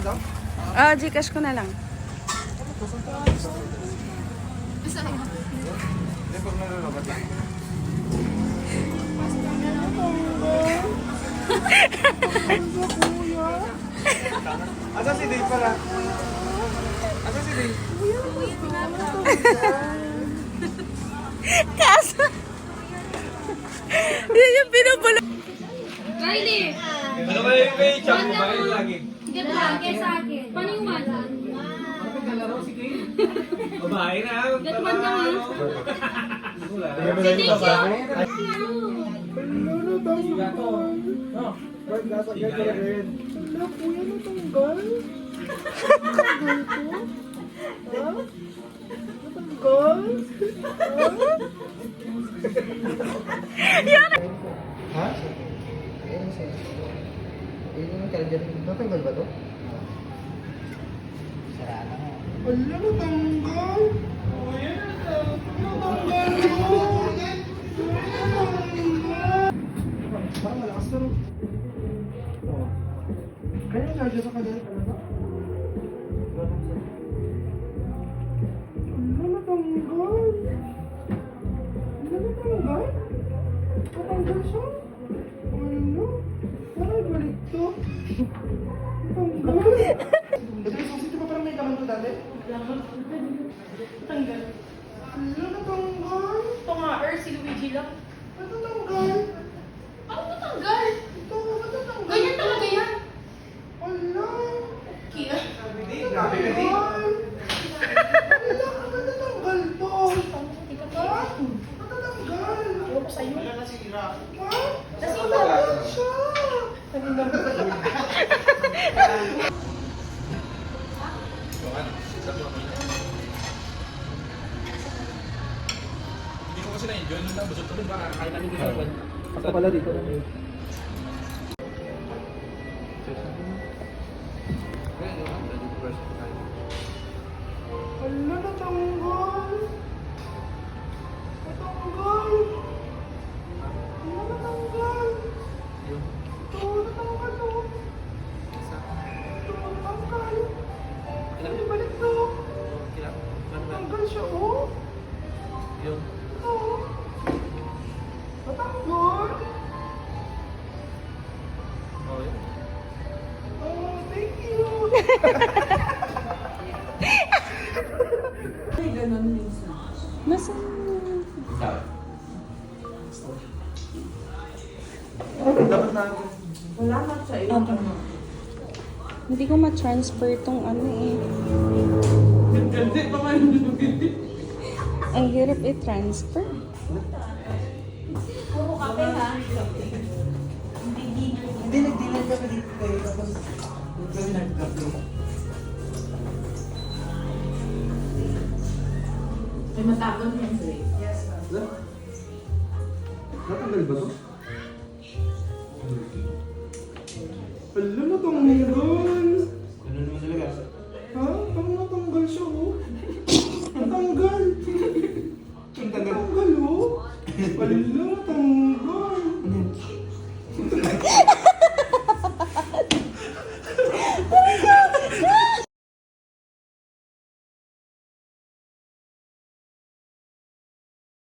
lang? Gcash ko na lang. Hindi, pag nalalabat lang. Asa si Dave pala? Asa si Dave? Kaso, yun yung pinabula. Riley! Ano ba yung may chunk mo ba yung lagi? Get lagi sa akin. Paano yung one? Babae na. Get one na nga. Ha? Yung kalendar, natanggal ba to? Sara na nga. Wala, natanggal. Parang malakas na rin. Kaya yung charger sa kalendar talaga? Wala, natanggal. Wala, natanggal. Natanggal siya? Ano? Parang balik to. Natanggal. Dati ba parang may laman to dati? Tanggal. Wala, natanggal. Ito nga, si Luigi lang. Natanggal. Ano matanggal? Ito, natanggal. Ganyan talaga yan. Wala. Kaya. Grabe ka din. Wala, natatanggal to. Ha? Natatanggal. Ewan ko sa'yo. Ha? Nasira. Natatanggal siya. Hindi ko kasi na-enjoy nung nabusog ko rin. Baka kahit natin dito. Ako pala dito. Wala, natanggal. Natanggal. Wala, natanggal. Ito, natanggal to. Ito, natanggal. Hindi balik to. Natanggal siya, oh. Yung Ito. Natanggal. oh, yun. Oh, thank you. Nasa... Dapat na Hindi ko ma-transfer tong ano eh. Ang hirap i-transfer. Puro kape ha. Hindi, nag-dinner kami dito kayo. Tapos, doon kami nag-kape. May matapon yung break. Natanggal ba to? Wala, natanggal. Ganun naman talaga. Ha? Parang natanggal siya, oh. Natanggal. Natanggal, oh. Wala, natanggal.